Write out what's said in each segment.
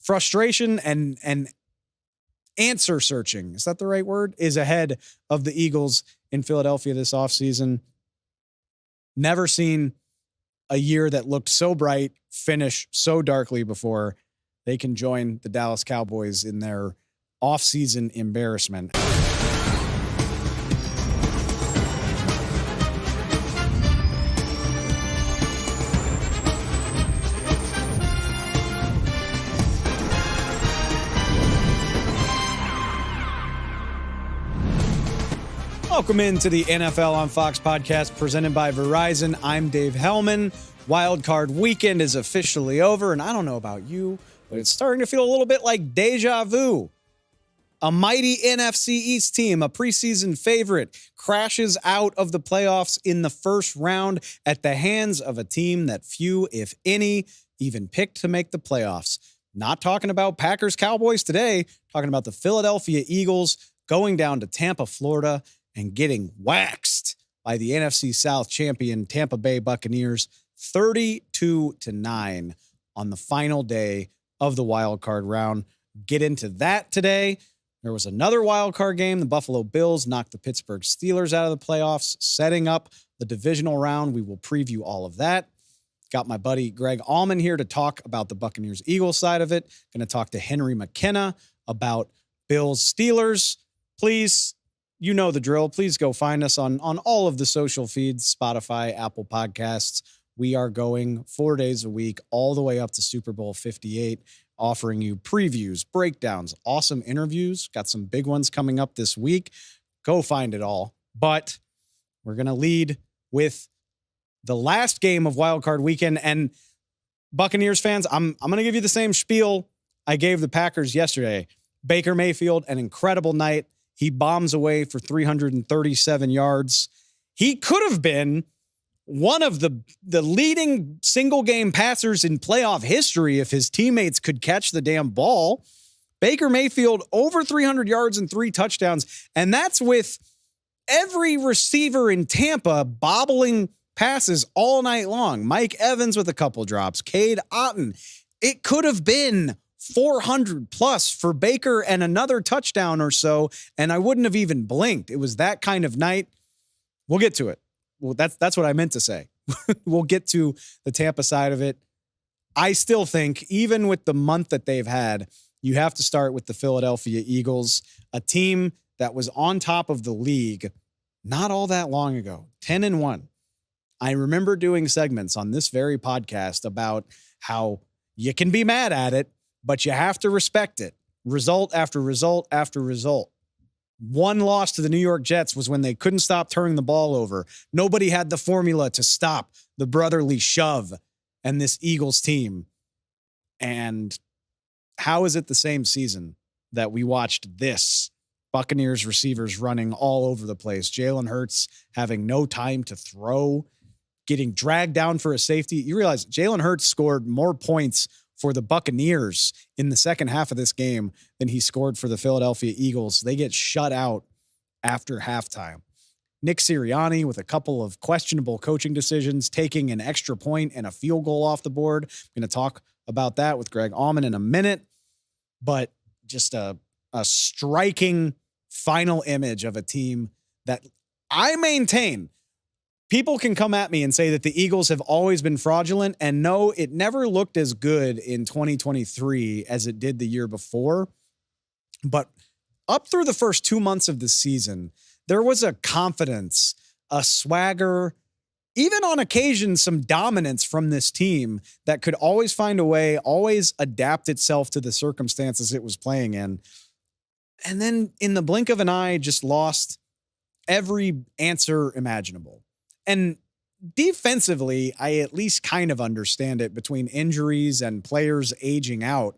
frustration and answer searching, is that the right word, is ahead of the Eagles in Philadelphia this offseason. Never seen a year that looked so bright finish so darkly before. They can join the Dallas Cowboys in their offseason embarrassment. Welcome into the NFL on Fox podcast presented by Verizon. I'm Dave Helman. Wild Card weekend is officially over, and I don't know about you, but it's starting to feel a little bit like deja vu. A mighty NFC East team, a preseason favorite, crashes out of the playoffs in the first round at the hands of a team that few, if any, even picked to make the playoffs. Not talking about Packers Cowboys today, talking about the Philadelphia Eagles going down to Tampa, Florida, and getting waxed by the NFC South champion Tampa Bay Buccaneers 32-9 on the final day of the wild card round. Get into that today. There was another wild card game. The Buffalo Bills knocked the Pittsburgh Steelers out of the playoffs, setting up the divisional round. We will preview all of that. Got my buddy Greg Auman here to talk about the Buccaneers-Eagles side of it. Going to talk to Henry Mckenna about Bills-Steelers. Please, you know the drill. Please go find us on all of the social feeds, Spotify, Apple Podcasts. We are going 4 days a week, all the way up to Super Bowl 58, offering you previews, breakdowns, awesome interviews. Got some big ones coming up this week. Go find it all. But we're going to lead with the last game of Wild Card Weekend. And Buccaneers fans, I'm going to give you the same spiel I gave the Packers yesterday. Baker Mayfield, an incredible night. He bombs away for 337 yards. He could have been one of the leading single-game passers in playoff history if his teammates could catch the damn ball. Baker Mayfield, over 300 yards and 3 touchdowns, and that's with every receiver in Tampa bobbling passes all night long. Mike Evans with a couple drops. Cade Otton. It could have been 400 plus for Baker and another touchdown or so, and I wouldn't have even blinked. It was that kind of night. We'll get to it. Well, that's what I meant to say. We'll get to the Tampa side of it. I still think, even with the month that they've had, you have to start with the Philadelphia Eagles, a team that was on top of the league not all that long ago, 10-1. I remember doing segments on this very podcast about how you can be mad at it, but you have to respect it. Result after result after result. One loss to the New York Jets was when they couldn't stop turning the ball over. Nobody had the formula to stop the brotherly shove and this Eagles team. And how is it the same season that we watched this? Buccaneers receivers running all over the place. Jalen Hurts having no time to throw, getting dragged down for a safety. You realize Jalen Hurts scored more points for the Buccaneers in the second half of this game than he scored for the Philadelphia Eagles. They get shut out after halftime. Nick Sirianni with a couple of questionable coaching decisions, taking an extra point and a field goal off the board. I'm going to talk about that with Greg Auman in a minute, but just a striking final image of a team that I maintain. People can come at me and say that the Eagles have always been fraudulent, and no, it never looked as good in 2023 as it did the year before. But up through the first 2 months of the season, there was a confidence, a swagger, even on occasion, some dominance from this team that could always find a way, always adapt itself to the circumstances it was playing in. And then in the blink of an eye, just lost every answer imaginable. And defensively, I at least kind of understand it between injuries and players aging out.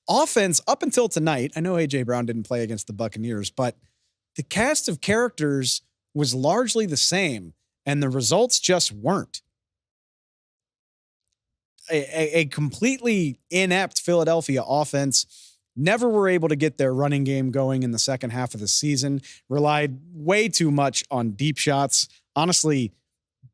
Offense, up until tonight, I know A.J. Brown didn't play against the Buccaneers, but the cast of characters was largely the same, and the results just weren't. A completely inept Philadelphia offense never were able to get their running game going in the second half of the season, relied way too much on deep shots. Honestly,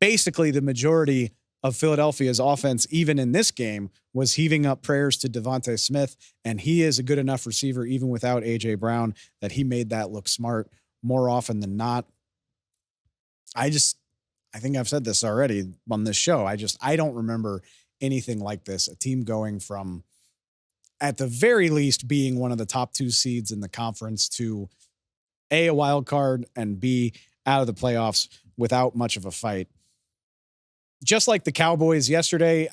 basically the majority of Philadelphia's offense, even in this game, was heaving up prayers to Devontae Smith. And he is a good enough receiver, even without A.J. Brown, that he made that look smart more often than not. I think I've said this already on this show. I don't remember anything like this. A team going from, at the very least, being one of the top 2 seeds in the conference to A wild card, and B, out of the playoffs without much of a fight. Just like the Cowboys yesterday,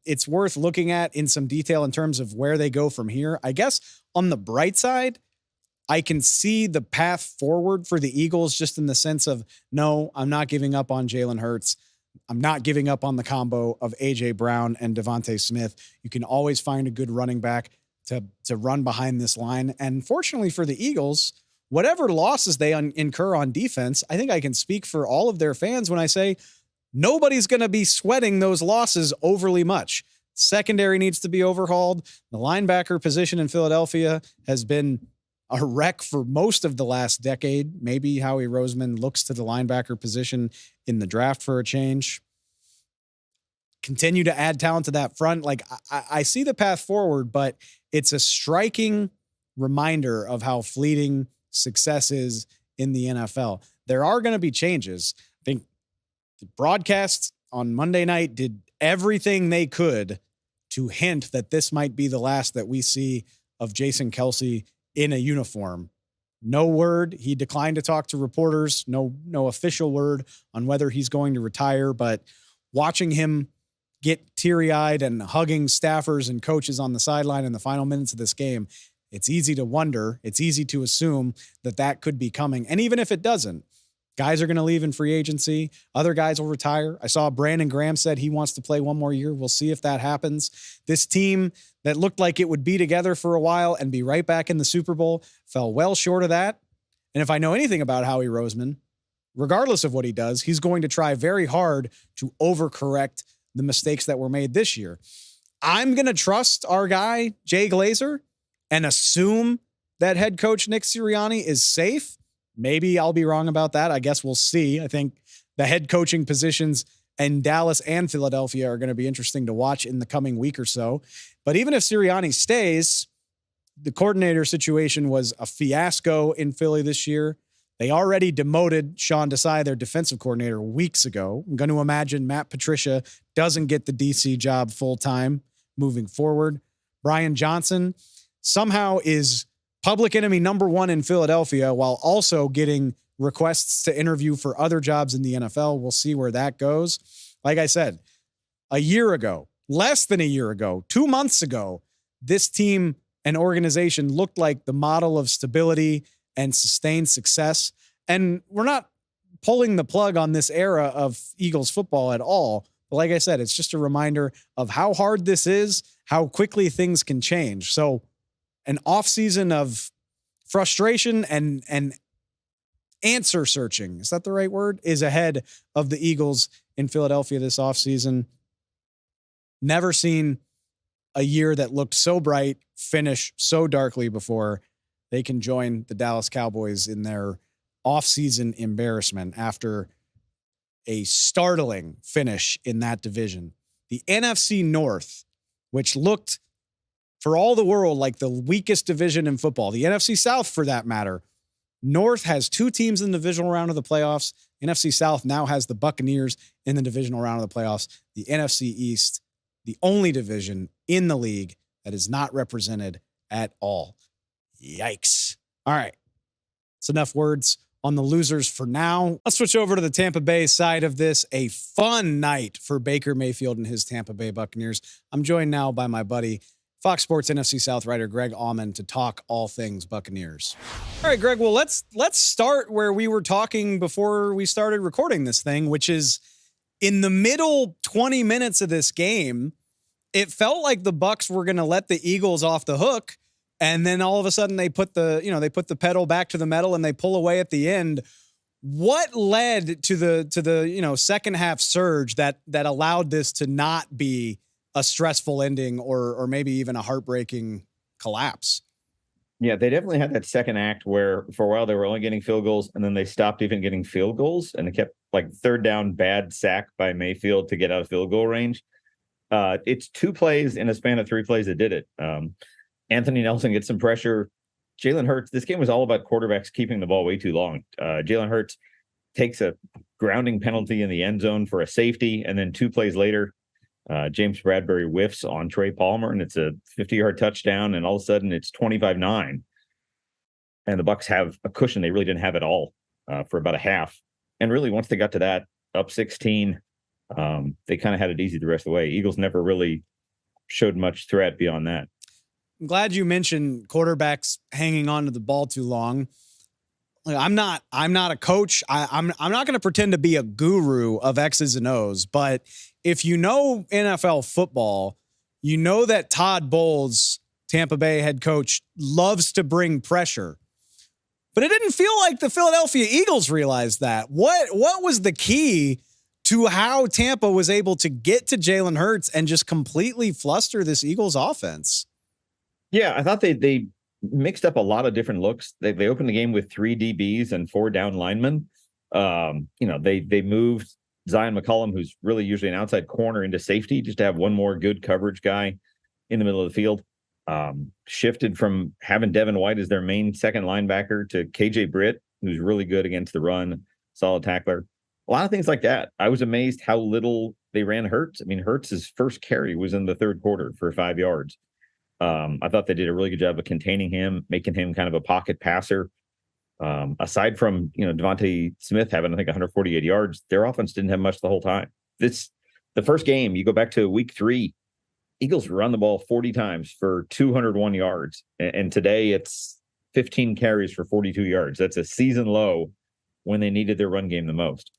it's worth looking at in some detail in terms of where they go from here. I guess on the bright side, I can see the path forward for the Eagles, just in the sense of, no, I'm not giving up on Jalen Hurts. I'm not giving up on the combo of A.J. Brown and Devontae Smith. You can always find a good running back to run behind this line. And fortunately for the Eagles, whatever losses they incur on defense, I think I can speak for all of their fans when I say nobody's going to be sweating those losses overly much. Secondary needs to be overhauled. The linebacker position in Philadelphia has been a wreck for most of the last decade. Maybe Howie Roseman looks to the linebacker position in the draft for a change. Continue to add talent to that front. Like, I see the path forward, but it's a striking reminder of how fleeting success is in the NFL. There are going to be changes. I think the broadcasts on Monday night did everything they could to hint that this might be the last that we see of Jason Kelce in a uniform. No word. He declined to talk to reporters. No official word on whether he's going to retire, but watching him get teary-eyed and hugging staffers and coaches on the sideline in the final minutes of this game, it's easy to wonder, it's easy to assume that could be coming. And even if it doesn't, guys are going to leave in free agency. Other guys will retire. I saw Brandon Graham said he wants to play one more year. We'll see if that happens. This team that looked like it would be together for a while and be right back in the Super Bowl fell well short of that. And if I know anything about Howie Roseman, regardless of what he does, he's going to try very hard to overcorrect the mistakes that were made this year. I'm going to trust our guy, Jay Glazer, and assume that head coach Nick Sirianni is safe. Maybe I'll be wrong about that. I guess we'll see. I think the head coaching positions in Dallas and Philadelphia are going to be interesting to watch in the coming week or so. But even if Sirianni stays, the coordinator situation was a fiasco in Philly this year. They already demoted Sean Desai, their defensive coordinator, weeks ago. I'm going to imagine Matt Patricia doesn't get the DC job full-time moving forward. Brian Johnson somehow is public enemy number 1 in Philadelphia while also getting requests to interview for other jobs in the NFL. We'll see where that goes. Like I said, a year ago, less than a year ago, 2 months ago, this team and organization looked like the model of stability and sustained success. And we're not pulling the plug on this era of Eagles football at all. But like I said, it's just a reminder of how hard this is, how quickly things can change. So an offseason of frustration and answer searching, is that the right word, is ahead of the Eagles in Philadelphia this offseason. Never seen a year that looked so bright finish so darkly before. They can join the Dallas Cowboys in their offseason embarrassment after a startling finish in that division. The NFC North, which looked for all the world like the weakest division in football, the NFC South for that matter. North has 2 teams in the divisional round of the playoffs. NFC South now has the Buccaneers in the divisional round of the playoffs. The NFC East, the only division in the league that is not represented at all. Yikes. All right. That's enough words on the losers for now. Let's switch over to the Tampa Bay side of this. A fun night for Baker Mayfield and his Tampa Bay Buccaneers. I'm joined now by my buddy, Fox Sports NFC South writer Greg Auman, to talk all things Buccaneers. All right, Greg, well, let's start where we were talking before we started recording this thing, which is in the middle 20 minutes of this game, it felt like the Bucs were going to let the Eagles off the hook. And then all of a sudden they put the pedal back to the metal and they pull away at the end. What led to the second half surge that allowed this to not be a stressful ending or maybe even a heartbreaking collapse? Yeah, they definitely had that second act where for a while they were only getting field goals, and then they stopped even getting field goals, and it kept like third down, bad sack by Mayfield to get out of field goal range. It's 2 plays in a span of 3 plays that did it. Anthony Nelson gets some pressure. Jalen Hurts, this game was all about quarterbacks keeping the ball way too long. Jalen Hurts takes a grounding penalty in the end zone for a safety, and then 2 plays later, James Bradbury whiffs on Trey Palmer, and it's a 50-yard touchdown, and all of a sudden it's 25-9. And the Bucs have a cushion they really didn't have at all for about a half. And really, once they got to that, up 16, they kind of had it easy the rest of the way. Eagles never really showed much threat beyond that. I'm glad you mentioned quarterbacks hanging on to the ball too long. I'm not a coach. I'm not going to pretend to be a guru of X's and O's, but if you know NFL football, you know that Todd Bowles, Tampa Bay head coach, loves to bring pressure. But it didn't feel like the Philadelphia Eagles realized that. What was the key to how Tampa was able to get to Jalen Hurts and just completely fluster this Eagles offense? Yeah, I thought they mixed up a lot of different looks. They opened the game with 3 DBs and 4 down linemen. They moved Zion McCollum, who's really usually an outside corner, into safety just to have one more good coverage guy in the middle of the field. Shifted from having Devin White as their main second linebacker to KJ Britt, who's really good against the run, solid tackler. A lot of things like that. I was amazed how little they ran Hurts. I mean, Hurts' first carry was in the third quarter for 5 yards. I thought they did a really good job of containing him, making him kind of a pocket passer. Aside from, Devontae Smith having, I think, 148 yards, their offense didn't have much the whole time. The first game, you go back to week 3, Eagles run the ball 40 times for 201 yards. And today it's 15 carries for 42 yards. That's a season low when they needed their run game the most.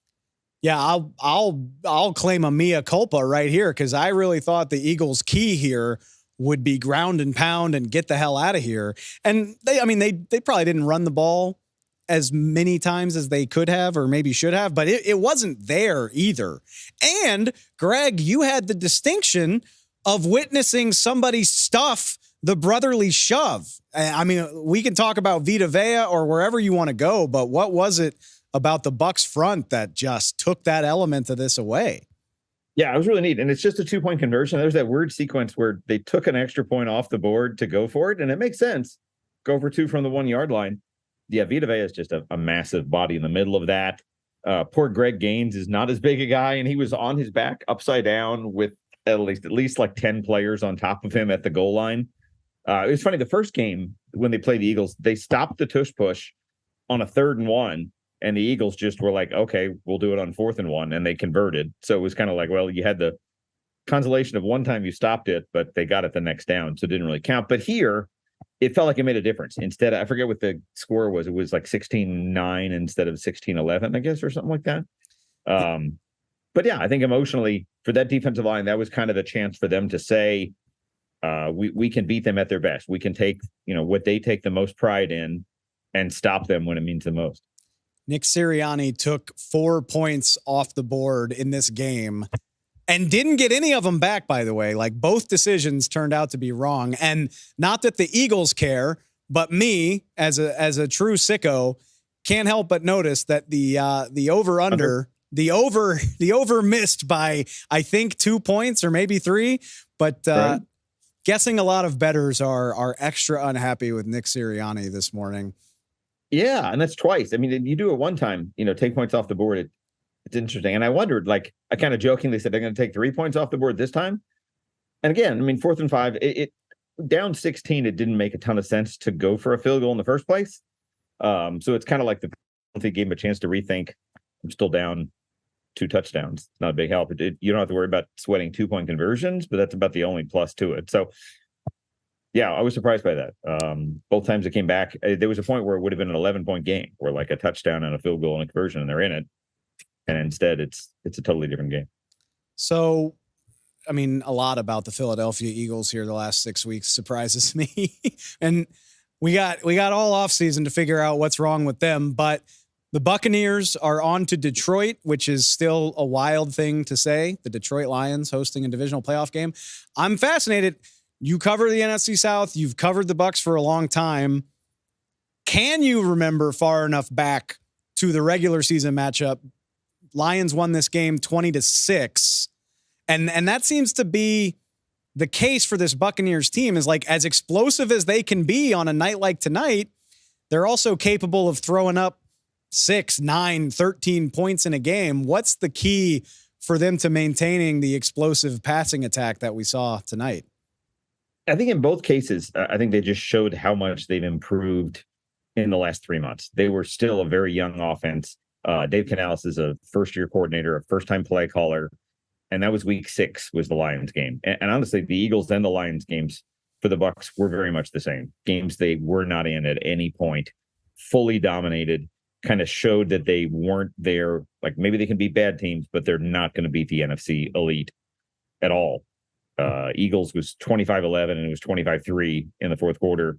Yeah, I'll claim a mea culpa right here, because I really thought the Eagles' key here would be ground and pound and get the hell out of here. And they probably didn't run the ball as many times as they could have or maybe should have, but it wasn't there either. And Greg, you had the distinction of witnessing somebody stuff the brotherly shove. I mean, we can talk about Vita Vea or wherever you want to go, but what was it about the Bucs front that just took that element of this away? Yeah, it was really neat. And it's just a 2-point conversion. There's that weird sequence where they took an extra point off the board to go for it. And it makes sense. Go for 2 from the 1-yard line. Yeah, Vita Vea is just a massive body in the middle of that. Poor Greg Gaines is not as big a guy, and he was on his back upside down with at least like 10 players on top of him at the goal line. It was funny. The first game when they played the Eagles, they stopped the tush push on a 3rd and 1. And the Eagles just were like, okay, we'll do it on 4th and 1. And they converted. So it was kind of like, well, you had the consolation of one time you stopped it, but they got it the next down. So it didn't really count. But here, it felt like it made a difference. Instead, I forget what the score was. It was like 16-9 instead of 16-11, I guess, or something like that. But yeah, I think emotionally for that defensive line, that was kind of the chance for them to say, we can beat them at their best. We can take, what they take the most pride in and stop them when it means the most. Nick Sirianni took 4 points off the board in this game and didn't get any of them back, by the way. Like, both decisions turned out to be wrong. And not that the Eagles care, but me as a true sicko can't help but notice that the over missed by, I think, 2 points or maybe 3, but right. Guessing a lot of bettors are extra unhappy with Nick Sirianni this morning. Yeah, and that's twice. I mean, you do it one time, take points off the board. It's interesting. And I wondered, like, I kind of jokingly said, they're going to take 3 points off the board this time. And again, I mean, 4th and 5, it down 16, it didn't make a ton of sense to go for a field goal in the first place. So it's kind of like the penalty gave him a chance to rethink. I'm still down 2 touchdowns. It's not a big help. You don't have to worry about sweating 2-point conversions, but that's about the only plus to it. So yeah, I was surprised by that. Both times it came back, there was a point where it would have been an 11-point game, where like a touchdown and a field goal and a conversion, and they're in it. And instead, it's a totally different game. So, I mean, a lot about the Philadelphia Eagles here the last 6 weeks surprises me. And we got all offseason to figure out what's wrong with them. But the Buccaneers are on to Detroit, which is still a wild thing to say. The Detroit Lions hosting a divisional playoff game. I'm fascinated. You cover the NFC South. You've covered the Bucs for a long time. Can you remember far enough back to the regular season matchup? Lions won this game 20-6. And that seems to be the case for this Buccaneers team, is like, as explosive as they can be on a night like tonight, they're also capable of throwing up 6, 9, 13 points in a game. What's the key for them to maintaining the explosive passing attack that we saw tonight? I think in both cases, I think they just showed how much they've improved in the last 3 months. They were still a very young offense. Dave Canales is a first-year coordinator, a first-time play caller, and that was week 6 was the Lions game. And honestly, the Eagles and the Lions games for the Bucs were very much the same. Games they were not in at any point, fully dominated, kind of showed that they weren't there. Like, maybe they can beat bad teams, but they're not going to beat the NFC elite at all. Eagles was 25-11 and it was 25-3 in the fourth quarter.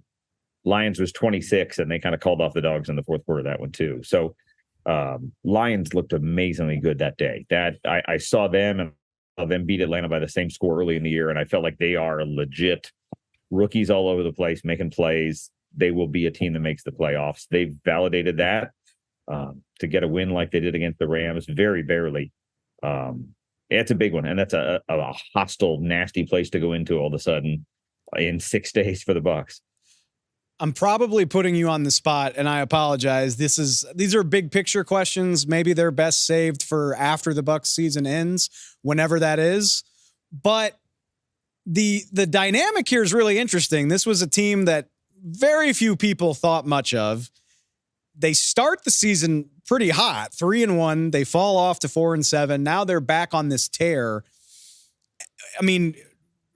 Lions was 26 and they kind of called off the dogs in the fourth quarter of that one too. So Lions looked amazingly good that day. That I saw them and saw them beat Atlanta by the same score early in the year, and I felt like they are legit rookies all over the place making plays. They will be a team that makes the playoffs. They've validated that to get a win like they did against the Rams, very barely. It's a big one, and that's a hostile, nasty place to go into all of a sudden in 6 days for the Bucs. I'm probably putting you on the spot, and I apologize. These are big picture questions. Maybe they're best saved for after the Bucs season ends, whenever that is. But the dynamic here is really interesting. This was a team that very few people thought much of. They start the season pretty hot, 3-1. They fall off to 4-7. Now they're back on this tear. I mean,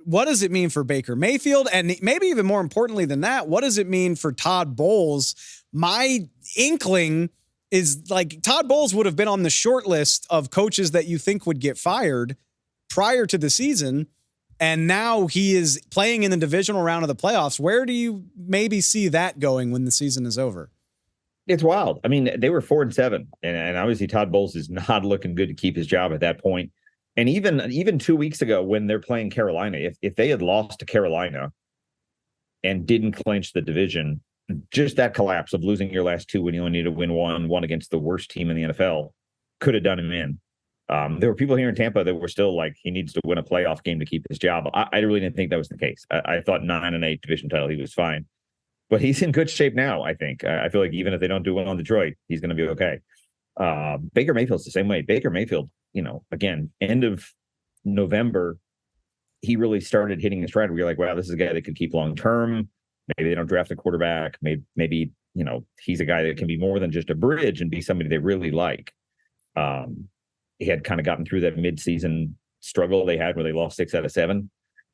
what does it mean for Baker Mayfield? And maybe even more importantly than that, what does it mean for Todd Bowles? My inkling is, like, Todd Bowles would have been on the short list of coaches that you think would get fired prior to the season. And now he is playing in the divisional round of the playoffs. Where do you maybe see that going when the season is over? It's wild. I mean, they were 4-7, and obviously Todd Bowles is not looking good to keep his job at that point. And even 2 weeks ago when they're playing Carolina, if they had lost to Carolina and didn't clinch the division, just that collapse of losing your last 2 when you only need to win one against the worst team in the NFL could have done him in. There were people here in Tampa that were still like, he needs to win a playoff game to keep his job. I really didn't think that was the case. I thought 9-8 division title, he was fine. But he's in good shape now, I think. I feel like even if they don't do well in Detroit, he's going to be okay. Baker Mayfield's the same way. Baker Mayfield, again, end of November, he really started hitting his stride where you're like, wow, this is a guy that could keep long term. Maybe they don't draft a quarterback. Maybe he's a guy that can be more than just a bridge and be somebody they really like. He had kind of gotten through that midseason struggle they had where they lost 6 out of 7.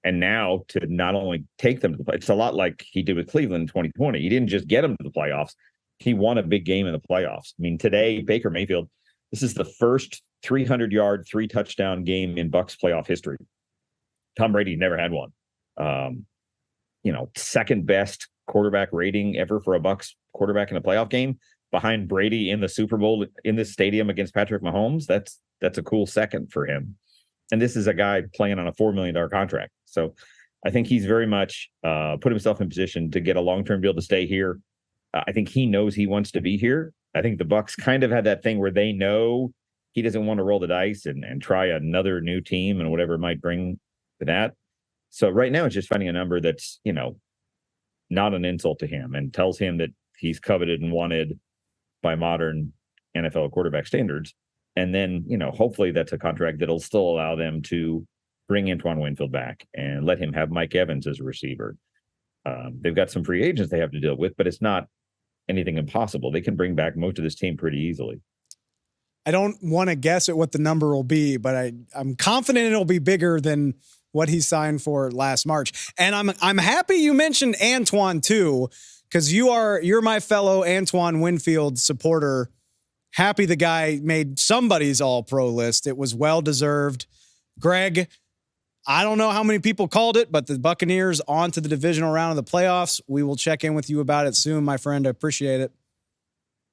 And now to not only take them to the playoffs, it's a lot like he did with Cleveland in 2020. He didn't just get them to the playoffs. He won a big game in the playoffs. I mean, today, Baker Mayfield, this is the first 300-yard, 3-touchdown game in Bucs playoff history. Tom Brady never had one. Second best quarterback rating ever for a Bucs quarterback in a playoff game, behind Brady in the Super Bowl in this stadium against Patrick Mahomes. That's a cool second for him. And this is a guy playing on a $4 million contract. So I think he's very much put himself in position to get a long-term deal to stay here. I think he knows he wants to be here. I think the Bucs kind of had that thing where they know he doesn't want to roll the dice and try another new team and whatever it might bring to that. So right now it's just finding a number that's, not an insult to him and tells him that he's coveted and wanted by modern NFL quarterback standards. And then, hopefully that's a contract that'll still allow them to bring Antoine Winfield back and let him have Mike Evans as a receiver. They've got some free agents they have to deal with, but it's not anything impossible. They can bring back most of this team pretty easily. I don't want to guess at what the number will be, but I'm confident it'll be bigger than what he signed for last March. And I'm happy you mentioned Antoine too, because you're my fellow Antoine Winfield supporter. Happy the guy made somebody's all-pro list. It was well-deserved. Greg, I don't know how many people called it, but the Buccaneers on to the divisional round of the playoffs. We will check in with you about it soon, my friend. I appreciate it.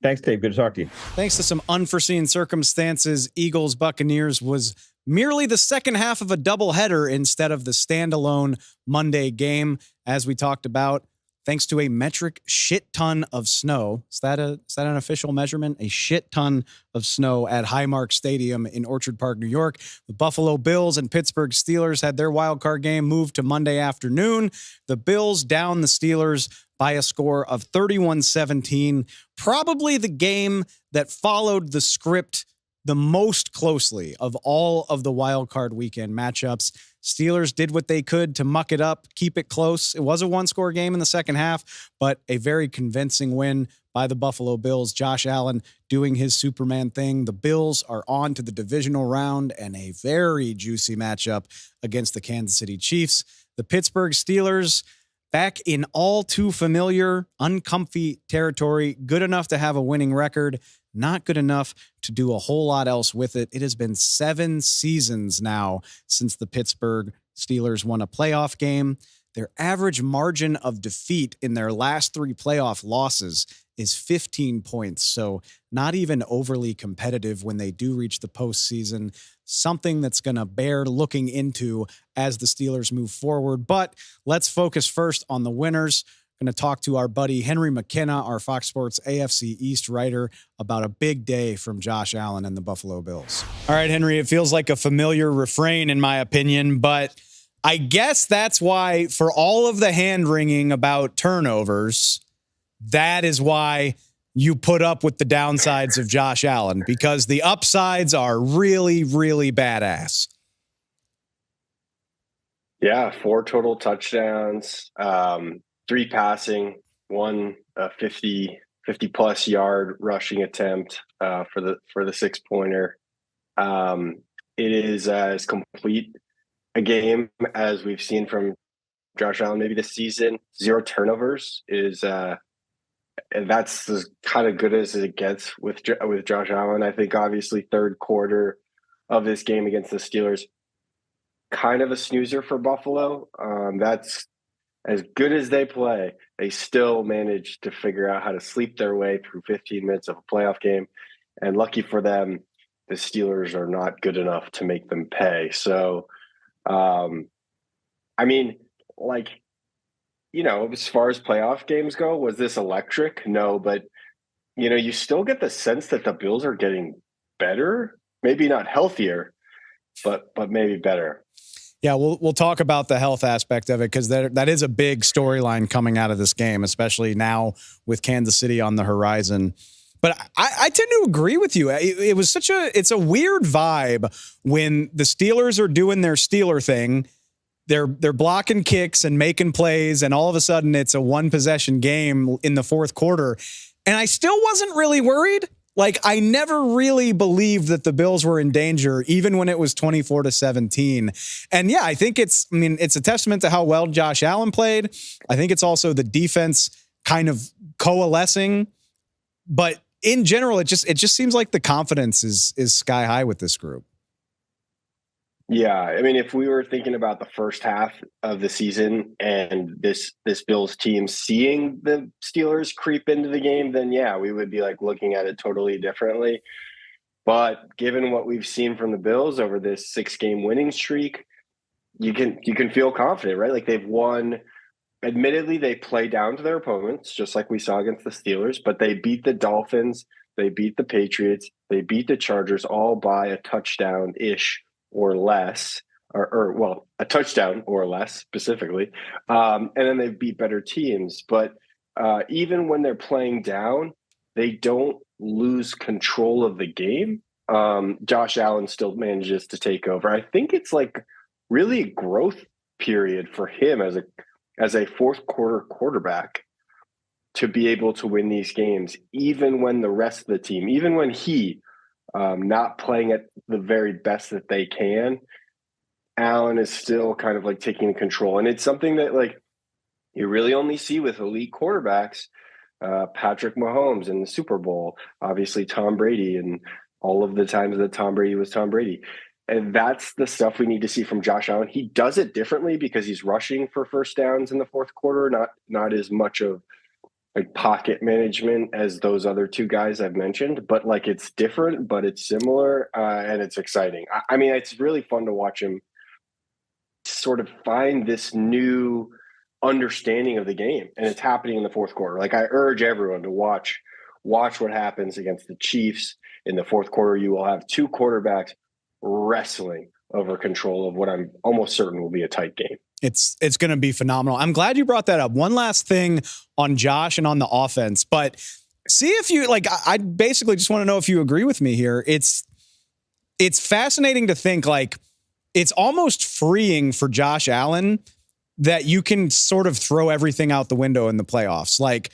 Thanks, Dave. Good to talk to you. Thanks to some unforeseen circumstances, Eagles-Buccaneers was merely the second half of a doubleheader instead of the standalone Monday game, as we talked about. thanks to a metric shit ton of snow. Is that an official measurement? A shit ton of snow at Highmark Stadium in Orchard Park, New York. The Buffalo Bills and Pittsburgh Steelers had their wild card game moved to Monday afternoon. The Bills down the Steelers by a score of 31-17. Probably the game that followed the script the most closely of all of the wild card weekend matchups. Steelers did what they could to muck it up, keep it close. It was a one-score game in the second half, but a very convincing win by the Buffalo Bills. Josh Allen doing his Superman thing. The Bills are on to the divisional round and a very juicy matchup against the Kansas City Chiefs. The Pittsburgh Steelers back in all too familiar, uncomfy territory, good enough to have a winning record, not good enough to do a whole lot else with it. It has been 7 seasons now since the Pittsburgh Steelers won a playoff game. Their average margin of defeat in their last 3 playoff losses is 15 points. So not even overly competitive when they do reach the postseason. Something that's going to bear looking into as the Steelers move forward. But let's focus first on the winners. Going to talk to our buddy Henry Mckenna, our Fox Sports AFC East writer, about a big day from Josh Allen and the Buffalo Bills. All right, Henry, it feels like a familiar refrain in my opinion, but I guess that's why for all of the hand-wringing about turnovers, that is why you put up with the downsides of Josh Allen, because the upsides are really, really badass. Yeah, 4 total touchdowns, 3 passing, 1 50 plus yard rushing attempt for the 6-pointer. It is as complete a game as we've seen from Josh Allen maybe this season. 0 turnovers is and that's as kind of good as it gets with Josh Allen. I think obviously third quarter of this game against the Steelers, kind of a snoozer for Buffalo. That's as good as they play. They still managed to figure out how to sleep their way through 15 minutes of a playoff game. And lucky for them, the Steelers are not good enough to make them pay. So, I mean, like, you know, as far as playoff games go, was this electric? No, but, you know, you still get the sense that the Bills are getting better, maybe not healthier, but maybe better. Yeah, we'll talk about the health aspect of it, because that is a big storyline coming out of this game, especially now with Kansas City on the horizon. But I tend to agree with you. It was it's a weird vibe when the Steelers are doing their Steeler thing. They're blocking kicks and making plays, and all of a sudden it's a 1-possession game in the fourth quarter. And I still wasn't really worried. Like, I never really believed that the Bills were in danger, even when it was 24-17. And yeah, I think it's a testament to how well Josh Allen played. I think it's also the defense kind of coalescing. But in general, it just seems like the confidence is sky high with this group. Yeah, I mean, if we were thinking about the first half of the season and this Bills team seeing the Steelers creep into the game, then yeah, we would be like looking at it totally differently. But given what we've seen from the Bills over this 6-game winning streak, you can feel confident, right? Like, they've won. Admittedly, they play down to their opponents, just like we saw against the Steelers, but they beat the Dolphins, they beat the Patriots, they beat the Chargers, all by a touchdown-ish or less, or a touchdown or less specifically. And then they beat better teams. But even when they're playing down, they don't lose control of the game. Josh Allen still manages to take over. I think it's like really a growth period for him as a fourth quarter quarterback to be able to win these games, even when the rest of the team, even when he not playing at the very best that they can, Allen is still kind of like taking control. And it's something that like you really only see with elite quarterbacks, Patrick Mahomes in the Super Bowl, obviously Tom Brady, and all of the times that Tom Brady was Tom Brady. And that's the stuff we need to see from Josh Allen. He does it differently because he's rushing for first downs in the fourth quarter, not as much of like pocket management as those other two guys I've mentioned, but like it's different, but it's similar, and it's exciting. I mean, it's really fun to watch him sort of find this new understanding of the game, and it's happening in the fourth quarter. Like, I urge everyone to watch what happens against the Chiefs in the fourth quarter. You will have two quarterbacks wrestling over control of what I'm almost certain will be a tight game. It's going to be phenomenal. I'm glad you brought that up. One last thing on Josh and on the offense, but see if you like, I basically just want to know if you agree with me here. It's fascinating to think, like, it's almost freeing for Josh Allen that you can sort of throw everything out the window in the playoffs. Like,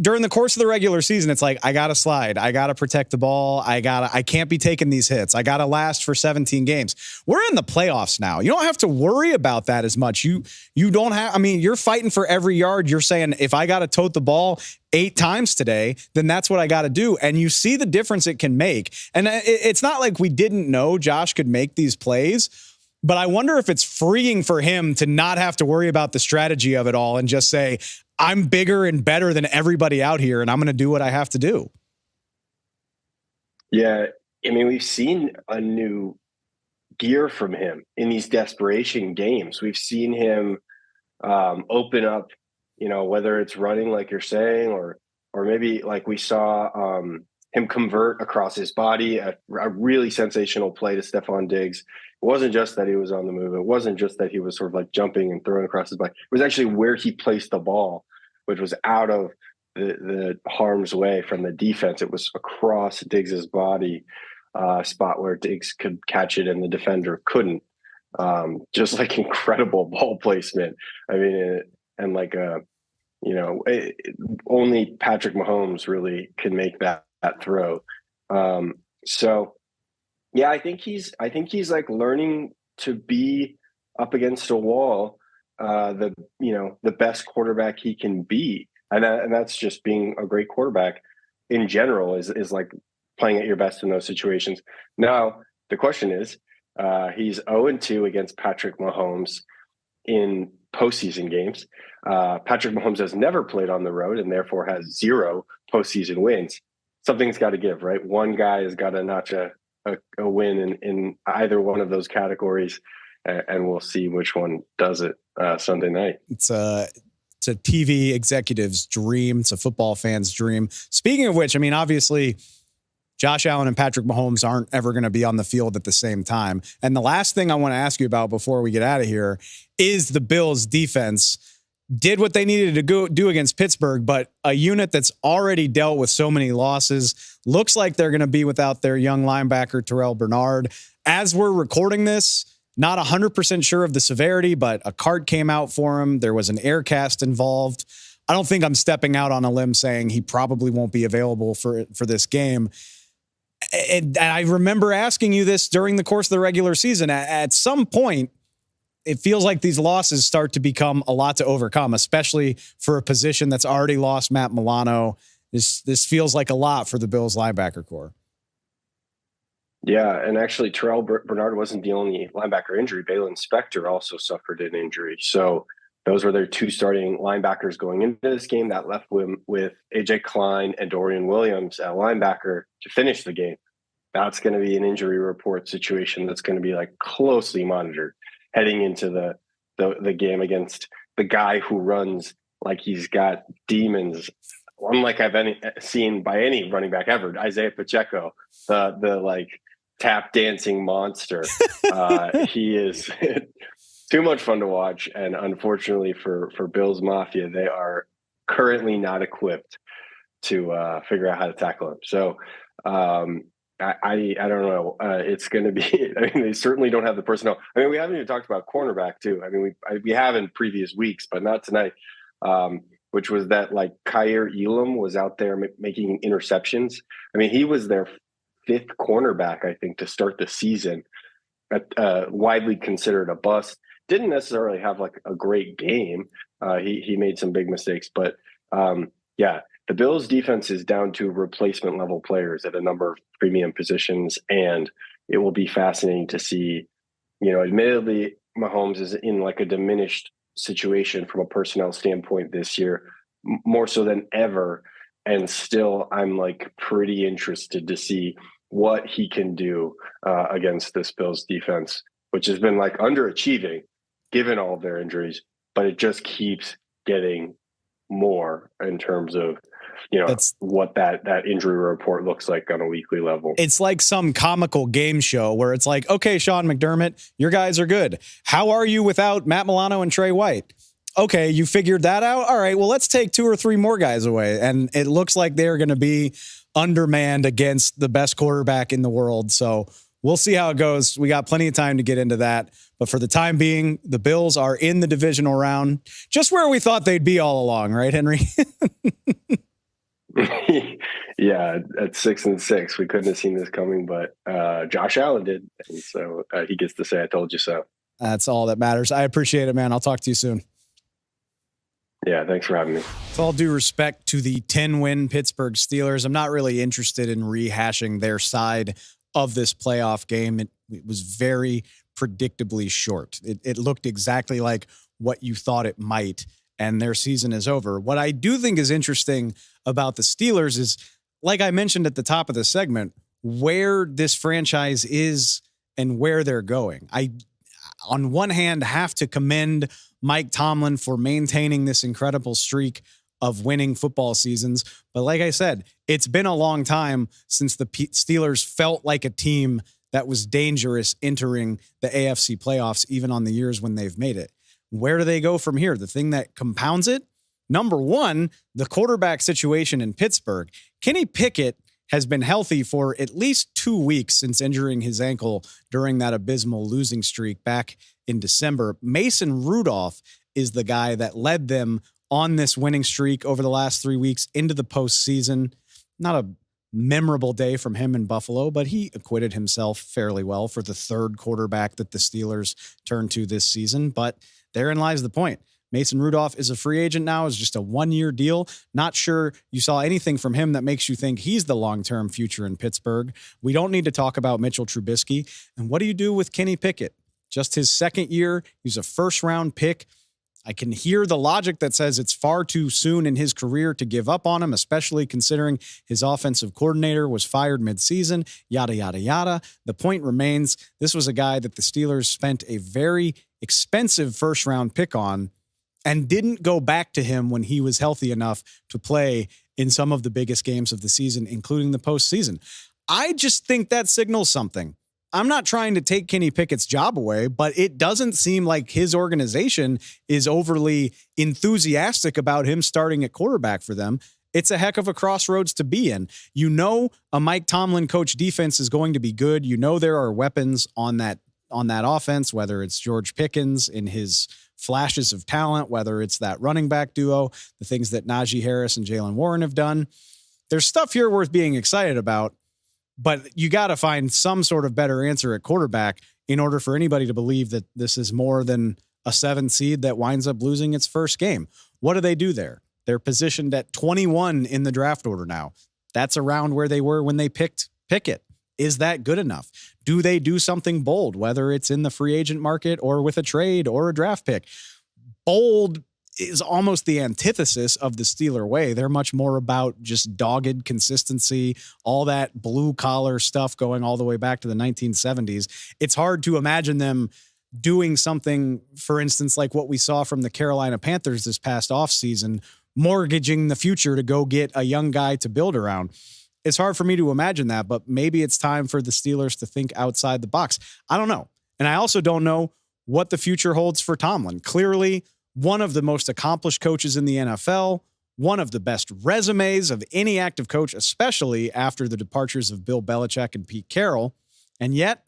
during the course of the regular season, it's like, I got to slide. I got to protect the ball. I can't be taking these hits. I got to last for 17 games. We're in the playoffs now. You don't have to worry about that as much. You don't have, I mean, you're fighting for every yard. You're saying, if I got to tote the ball 8 times today, then that's what I got to do. And you see the difference it can make. And it's not like we didn't know Josh could make these plays, but I wonder if it's freeing for him to not have to worry about the strategy of it all and just say, I'm bigger and better than everybody out here, and I'm going to do what I have to do. Yeah. I mean, we've seen a new gear from him in these desperation games. We've seen him open up, whether it's running, like you're saying, or maybe like we saw him convert across his body, a really sensational play to Stephon Diggs. It wasn't just that he was on the move. It wasn't just that he was sort of like jumping and throwing across his body. It was actually where he placed the ball, which was out of the harm's way from the defense. It was across Diggs's body, spot where Diggs could catch it and the defender couldn't. Just like incredible ball placement. I mean, and like only Patrick Mahomes really can make that throw. So yeah, I think he's like learning to be up against a wall, the best quarterback he can be. And that's just being a great quarterback in general is like playing at your best in those situations. Now, the question is, he's 0-2 against Patrick Mahomes in postseason games. Patrick Mahomes has never played on the road and therefore has 0 postseason wins. Something's got to give, right? One guy has got to notch a win in either one of those categories, and we'll see which one does it Sunday night. It's a TV executive's dream. It's a football fan's dream. Speaking of which, I mean, obviously, Josh Allen and Patrick Mahomes aren't ever going to be on the field at the same time. And the last thing I want to ask you about before we get out of here is the Bills' defense did what they needed to do against Pittsburgh, but a unit that's already dealt with so many losses. Looks like they're going to be without their young linebacker, Terrell Bernard. As we're recording this, not 100% sure of the severity, but a cart came out for him. There was an air cast involved. I don't think I'm stepping out on a limb saying he probably won't be available for this game. And I remember asking you this during the course of the regular season. At some point, it feels like these losses start to become a lot to overcome, especially for a position that's already lost Matt Milano. This feels like a lot for the Bills linebacker core. Yeah, and actually Terrell Bernard wasn't the only linebacker injury. Balin Spector also suffered an injury. So those were their 2 starting linebackers going into this game. That left with A.J. Klein and Dorian Williams at linebacker to finish the game. That's going to be an injury report situation that's going to be like closely monitored heading into the game against the guy who runs like he's got demons, unlike I've seen by any running back ever. Isaiah Pacheco, the like tap dancing monster. He is too much fun to watch, and unfortunately for Bills Mafia, they are currently not equipped to figure out how to tackle him. So I don't know. It's going to be. I mean, they certainly don't have the personnel. I mean, we haven't even talked about cornerback too. I mean, we have in previous weeks, but not tonight. Which was that like Kyer Elam was out there making interceptions. I mean, he was their 5th cornerback, I think, to start the season. Widely considered a bust. Didn't necessarily have like a great game. He made some big mistakes, but yeah. The Bills defense is down to replacement level players at a number of premium positions, and it will be fascinating to see, admittedly Mahomes is in like a diminished situation from a personnel standpoint this year, more so than ever. And still I'm like pretty interested to see what he can do against this Bills defense, which has been like underachieving given all of their injuries, but it just keeps getting more in terms of, what that injury report looks like on a weekly level. It's like some comical game show where it's like, okay, Sean McDermott, your guys are good. How are you without Matt Milano and Trey White? Okay, you figured that out? All right, well, let's take 2 or 3 more guys away. And it looks like they're going to be undermanned against the best quarterback in the world. So we'll see how it goes. We got plenty of time to get into that. But for the time being, the Bills are in the divisional round, just where we thought they'd be all along, right, Henry? Yeah, at 6-6, we couldn't have seen this coming, but Josh Allen did. And so he gets to say, I told you so. That's all that matters. I appreciate it, man. I'll talk to you soon. Yeah, thanks for having me. With all due respect to the 10-win Pittsburgh Steelers, I'm not really interested in rehashing their side of this playoff game. It was very predictably short. It looked exactly like what you thought it might, and their season is over. What I do think is interesting about the Steelers is, like I mentioned at the top of the segment, where this franchise is and where they're going. I, on one hand, have to commend Mike Tomlin for maintaining this incredible streak of winning football seasons. But like I said, it's been a long time since the Steelers felt like a team that was dangerous entering the AFC playoffs, even on the years when they've made it. Where do they go from here? The thing that compounds it, number one, the quarterback situation in Pittsburgh. Kenny Pickett has been healthy for at least 2 weeks since injuring his ankle during that abysmal losing streak back in December. Mason Rudolph is the guy that led them on this winning streak over the last 3 weeks into the postseason. Not a memorable day from him in Buffalo, but he acquitted himself fairly well for the third quarterback that the Steelers turned to this season. But therein lies the point. Mason Rudolph is a free agent now. It's just a 1-year deal. Not sure you saw anything from him that makes you think he's the long-term future in Pittsburgh. We don't need to talk about Mitchell Trubisky. And what do you do with Kenny Pickett? Just his second year. He's a first-round pick. I can hear the logic that says it's far too soon in his career to give up on him, especially considering his offensive coordinator was fired midseason, yada, yada, yada. The point remains, this was a guy that the Steelers spent a very expensive first-round pick on and didn't go back to him when he was healthy enough to play in some of the biggest games of the season, including the postseason. I just think that signals something. I'm not trying to take Kenny Pickett's job away, but it doesn't seem like his organization is overly enthusiastic about him starting at quarterback for them. It's a heck of a crossroads to be in. You know, a Mike Tomlin coach defense is going to be good. You know, there are weapons on that offense, whether it's George Pickens in his flashes of talent, whether it's that running back duo, the things that Najee Harris and Jalen Warren have done. There's stuff here worth being excited about, but you got to find some sort of better answer at quarterback in order for anybody to believe that this is more than a 7 seed that winds up losing its first game. What do they do there? They're positioned at 21 in the draft order now. That's around where they were when they picked Pickett. Is that good enough? Do they do something bold, whether it's in the free agent market or with a trade or a draft pick? Bold is almost the antithesis of the Steeler way. They're much more about just dogged consistency, all that blue collar stuff going all the way back to the 1970s. It's hard to imagine them doing something, for instance, like what we saw from the Carolina Panthers this past offseason, mortgaging the future to go get a young guy to build around. It's hard for me to imagine that, but maybe it's time for the Steelers to think outside the box. I don't know. And I also don't know what the future holds for Tomlin. Clearly, one of the most accomplished coaches in the NFL, one of the best resumes of any active coach, especially after the departures of Bill Belichick and Pete Carroll. And yet,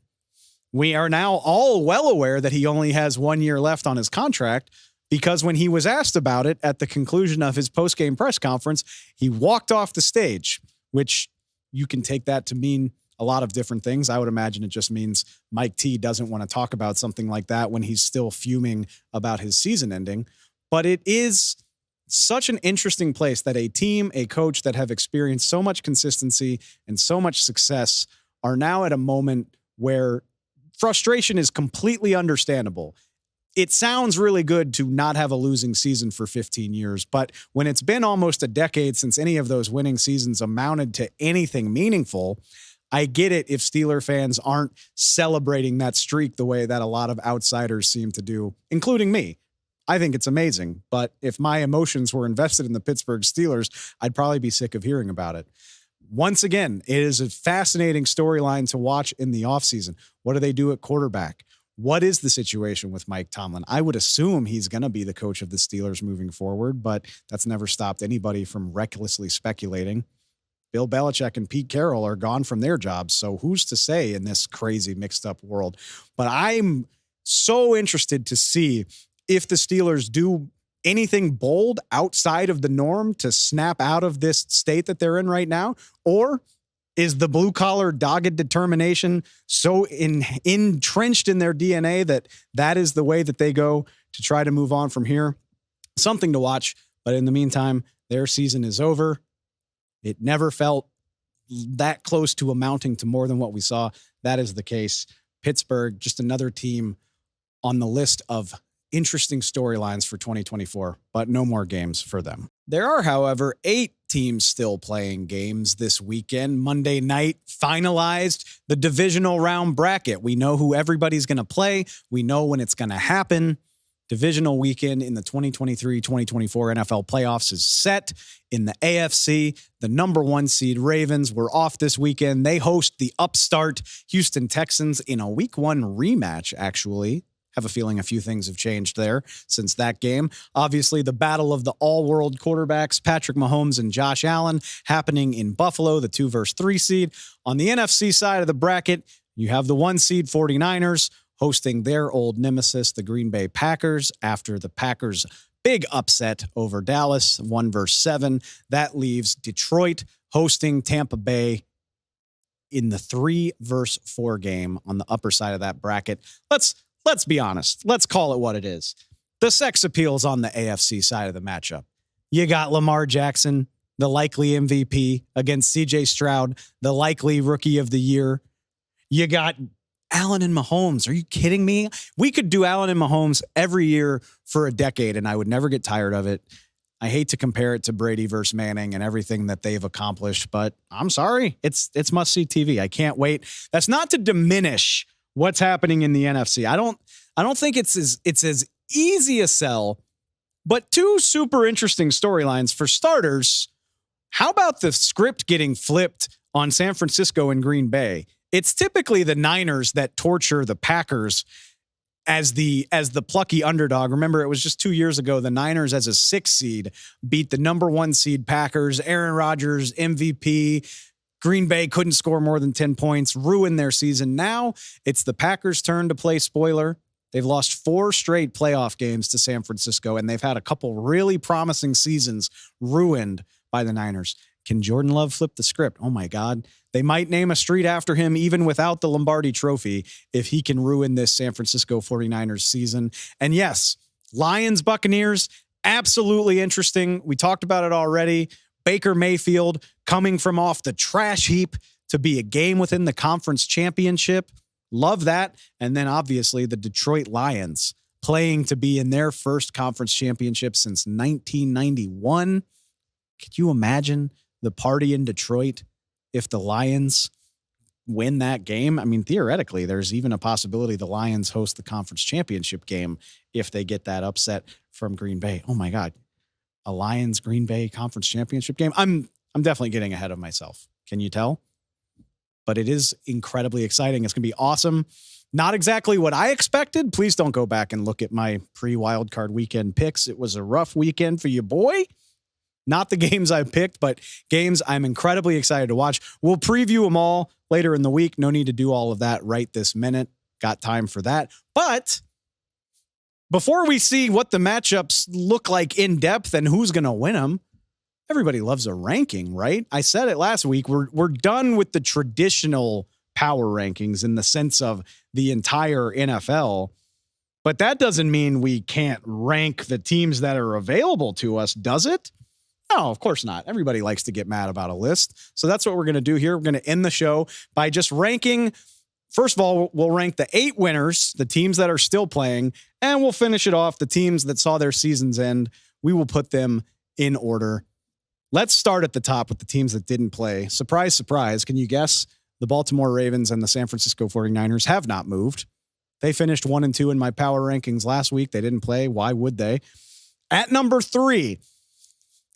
we are now all well aware that he only has 1 year left on his contract, because when he was asked about it at the conclusion of his post-game press conference, he walked off the stage, which you can take that to mean a lot of different things. I would imagine it just means Mike T doesn't want to talk about something like that when he's still fuming about his season ending. But it is such an interesting place that a team, a coach that have experienced so much consistency and so much success are now at a moment where frustration is completely understandable. It sounds really good to not have a losing season for 15 years, but when it's been almost a decade since any of those winning seasons amounted to anything meaningful, I get it if Steeler fans aren't celebrating that streak the way that a lot of outsiders seem to do, including me. I think it's amazing. But if my emotions were invested in the Pittsburgh Steelers, I'd probably be sick of hearing about it. Once again, it is a fascinating storyline to watch in the offseason. What do they do at quarterback? What is the situation with Mike Tomlin? I would assume he's going to be the coach of the Steelers moving forward, but that's never stopped anybody from recklessly speculating. Bill Belichick and Pete Carroll are gone from their jobs, so who's to say in this crazy mixed-up world? But I'm so interested to see if the Steelers do anything bold outside of the norm to snap out of this state that they're in right now, or is the blue-collar dogged determination so entrenched in their DNA that that is the way that they go to try to move on from here? Something to watch, but in the meantime, their season is over. It never felt that close to amounting to more than what we saw. That is the case. Pittsburgh, just another team on the list of interesting storylines for 2024, but no more games for them. There are, however, 8 teams still playing games this weekend. Monday night finalized the divisional round bracket. We know who everybody's going to play. We know when it's going to happen. Divisional weekend in the 2023-2024 NFL playoffs is set. In the AFC, the number 1 seed Ravens were off this weekend. They host the upstart Houston Texans in a week 1 rematch, actually. Have a feeling a few things have changed there since that game. Obviously, the battle of the all-world quarterbacks, Patrick Mahomes and Josh Allen, happening in Buffalo, the 2 versus 3 seed. On the NFC side of the bracket, you have the 1 seed 49ers hosting their old nemesis, the Green Bay Packers, after the Packers' big upset over Dallas, 1 versus 7. That leaves Detroit hosting Tampa Bay in the 3 versus 4 game on the upper side of that bracket. Let's be honest. Let's call it what it is. The sex appeal's on the AFC side of the matchup. You got Lamar Jackson, the likely MVP, against CJ Stroud, the likely rookie of the year. You got Allen and Mahomes. Are you kidding me? We could do Allen and Mahomes every year for a decade, and I would never get tired of it. I hate to compare it to Brady versus Manning and everything that they've accomplished, but I'm sorry. It's must-see TV. I can't wait. That's not to diminish what's happening in the NFC. I don't think it's as easy a sell, but 2 super interesting storylines. For starters, how about the script getting flipped on San Francisco and Green Bay? It's typically the Niners that torture the Packers as the plucky underdog. Remember, it was just 2 years ago, the Niners as a 6 seed beat the number 1 seed Packers. Aaron Rodgers, MVP. Green Bay couldn't score more than 10 points, ruined their season. Now it's the Packers' turn to play spoiler. They've lost 4 straight playoff games to San Francisco, and they've had a couple really promising seasons ruined by the Niners. Can Jordan Love flip the script? Oh my God. They might name a street after him even without the Lombardi Trophy if he can ruin this San Francisco 49ers season. And yes, Lions, Buccaneers, absolutely interesting. We talked about it already. Baker Mayfield coming from off the trash heap to be a game within the conference championship. Love that. And then obviously the Detroit Lions playing to be in their first conference championship since 1991. Could you imagine the party in Detroit if the Lions win that game? I mean, theoretically, there's even a possibility the Lions host the conference championship game if they get that upset from Green Bay. Oh my God. A Lions Green Bay conference championship game. I'm definitely getting ahead of myself. Can you tell? But it is incredibly exciting. It's going to be awesome. Not exactly what I expected. Please don't go back and look at my pre-wildcard weekend picks. It was a rough weekend for you, boy. Not the games I picked, but games I'm incredibly excited to watch. We'll preview them all later in the week. No need to do all of that right this minute. Got time for that. But before we see what the matchups look like in depth and who's going to win them, everybody loves a ranking, right? I said it last week. We're done with the traditional power rankings in the sense of the entire NFL. But that doesn't mean we can't rank the teams that are available to us, does it? No, of course not. Everybody likes to get mad about a list. So that's what we're going to do here. We're going to end the show by just ranking. First of all, we'll rank the 8 winners, the teams that are still playing, and we'll finish it off. The teams that saw their seasons end, we will put them in order. Let's start at the top with the teams that didn't play. Surprise, surprise. Can you guess? The Baltimore Ravens and the San Francisco 49ers have not moved. They finished 1-2 in my power rankings last week. They didn't play. Why would they? At number 3,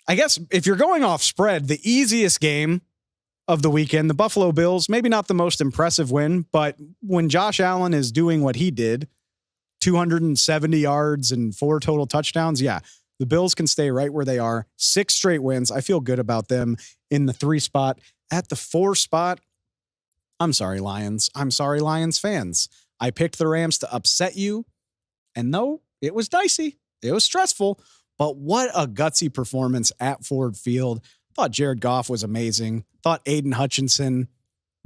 I guess if you're going off spread, the easiest game of the weekend, the Buffalo Bills, maybe not the most impressive win, but when Josh Allen is doing what he did, 270 yards and 4 total touchdowns, yeah, the Bills can stay right where they are. 6 straight wins. I feel good about them in the 3 spot. At the 4 spot, I'm sorry, Lions. I'm sorry, Lions fans. I picked the Rams to upset you. And no, it was dicey. It was stressful. But what a gutsy performance at Ford Field. Thought Jared Goff was amazing. Thought Aiden Hutchinson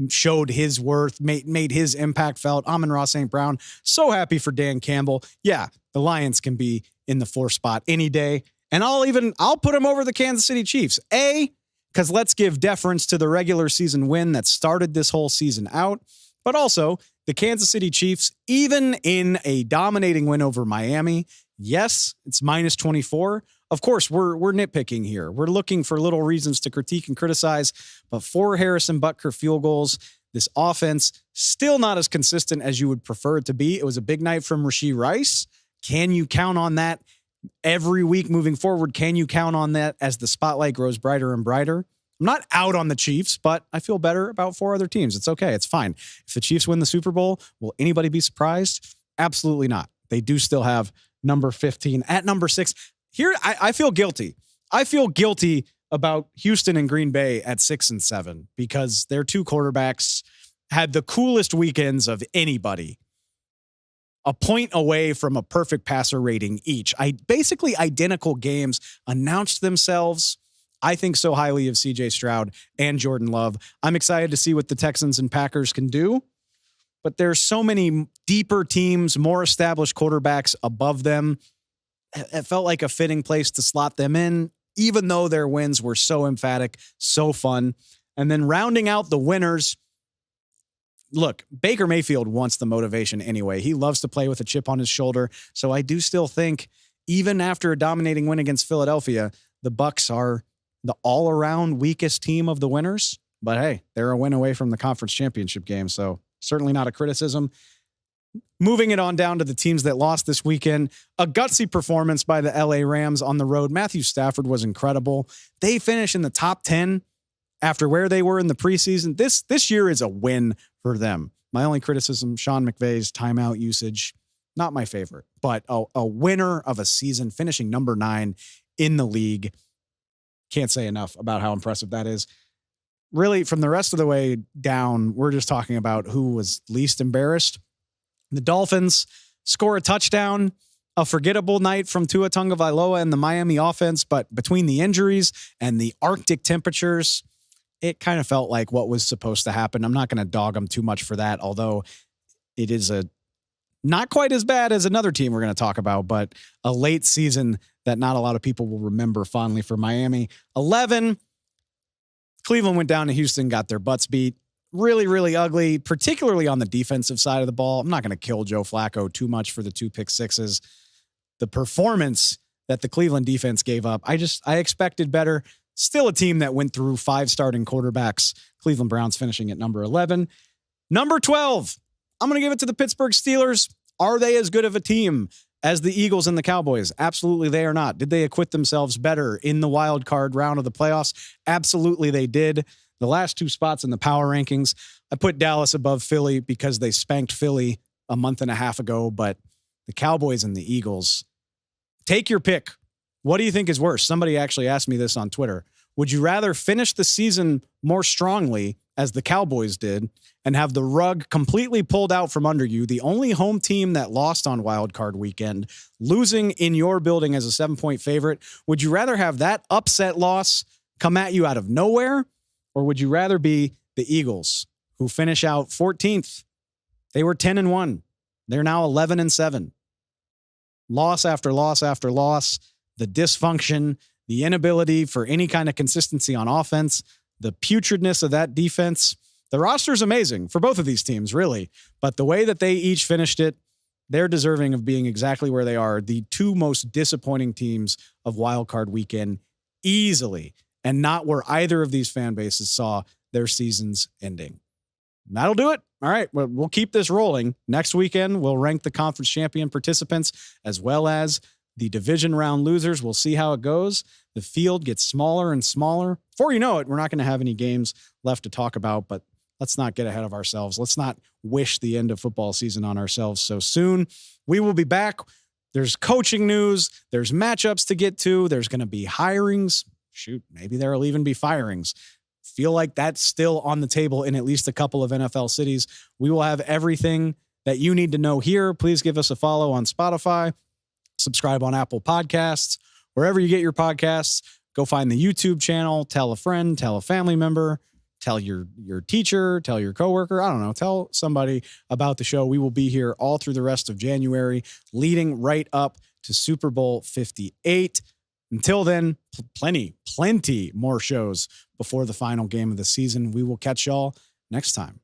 showed his worth, made his impact felt. Amon-Ra St. Brown, so happy for Dan Campbell. Yeah, the Lions can be in the 4 spot any day. And I'll put them over the Kansas City Chiefs. Because let's give deference to the regular season win that started this whole season out. But also, the Kansas City Chiefs, even in a dominating win over Miami, yes, it's minus 24. Of course, we're nitpicking here. We're looking for little reasons to critique and criticize, but 4 Harrison Butker field goals, this offense still not as consistent as you would prefer it to be. It was a big night from Rashee Rice. Can you count on that every week moving forward? Can you count on that as the spotlight grows brighter and brighter? I'm not out on the Chiefs, but I feel better about 4 other teams. It's okay. It's fine. If the Chiefs win the Super Bowl, will anybody be surprised? Absolutely not. They do still have number 15. At number 6, here, I feel guilty. I feel guilty about Houston and Green Bay at 6 and 7 because their 2 quarterbacks had the coolest weekends of anybody. A point away from a perfect passer rating each. Basically identical games announced themselves. I think so highly of CJ Stroud and Jordan Love. I'm excited to see what the Texans and Packers can do, but there's so many deeper teams, more established quarterbacks above them. It felt like a fitting place to slot them in, even though their wins were so emphatic, so fun. And then rounding out the winners, look, Baker Mayfield wants the motivation anyway. He loves to play with a chip on his shoulder. So I do still think, even after a dominating win against Philadelphia, the Bucs are the all-around weakest team of the winners. But hey, they're a win away from the conference championship game, so certainly not a criticism. Moving it on down to the teams that lost this weekend, a gutsy performance by the LA Rams on the road. Matthew Stafford was incredible. They finish in the top 10 after where they were in the preseason. This year is a win for them. My only criticism, Sean McVay's timeout usage, not my favorite, but a winner of a season, finishing number 9 in the league. Can't say enough about how impressive that is. Really, from the rest of the way down, we're just talking about who was least embarrassed. The Dolphins score a touchdown, a forgettable night from Tua Tagovailoa and the Miami offense, but between the injuries and the Arctic temperatures, it kind of felt like what was supposed to happen. I'm not going to dog them too much for that, although it is not quite as bad as another team we're going to talk about, but a late season that not a lot of people will remember fondly for Miami. 11, Cleveland went down to Houston, got their butts beat. Really, really ugly, particularly on the defensive side of the ball. I'm not going to kill Joe Flacco too much for the 2 pick sixes. The performance that the Cleveland defense gave up, I expected better. Still a team that went through 5 starting quarterbacks. Cleveland Browns finishing at number 11. Number 12, I'm going to give it to the Pittsburgh Steelers. Are they as good of a team as the Eagles and the Cowboys? Absolutely they are not. Did they acquit themselves better in the wild card round of the playoffs? Absolutely they did. The last 2 spots in the power rankings, I put Dallas above Philly because they spanked Philly a month and a half ago, but the Cowboys and the Eagles, take your pick. What do you think is worse? Somebody actually asked me this on Twitter. Would you rather finish the season more strongly, as the Cowboys did, and have the rug completely pulled out from under you, the only home team that lost on Wild Card Weekend, losing in your building as a 7-point favorite? Would you rather have that upset loss come at you out of nowhere? Or would you rather be the Eagles, who finish out 14th? They were 10-1. They're now 11-7. Loss after loss after loss. The dysfunction, the inability for any kind of consistency on offense, the putridness of that defense. The roster's amazing for both of these teams, really. But the way that they each finished it, they're deserving of being exactly where they are. The 2 most disappointing teams of Wild Card Weekend, easily. And not where either of these fan bases saw their seasons ending. that'll do it. All right. We'll keep this rolling. Next weekend, we'll rank the conference champion participants as well as the division round losers. We'll see how it goes. The field gets smaller and smaller. Before you know it, we're not going to have any games left to talk about, but let's not get ahead of ourselves. Let's not wish the end of football season on ourselves so soon. We will be back. There's coaching news. There's matchups to get to. There's going to be hirings. Shoot, maybe there'll even be firings. Feel like that's still on the table in at least a couple of NFL cities. We will have everything that you need to know here. Please give us a follow on Spotify, subscribe on Apple Podcasts, wherever you get your podcasts. Go find the YouTube channel, tell a friend, tell a family member, tell your teacher, tell your coworker. I don't know, tell somebody about the show. We will be here all through the rest of January, leading right up to Super Bowl 58. Until then, plenty more shows before the final game of the season. We will catch y'all next time.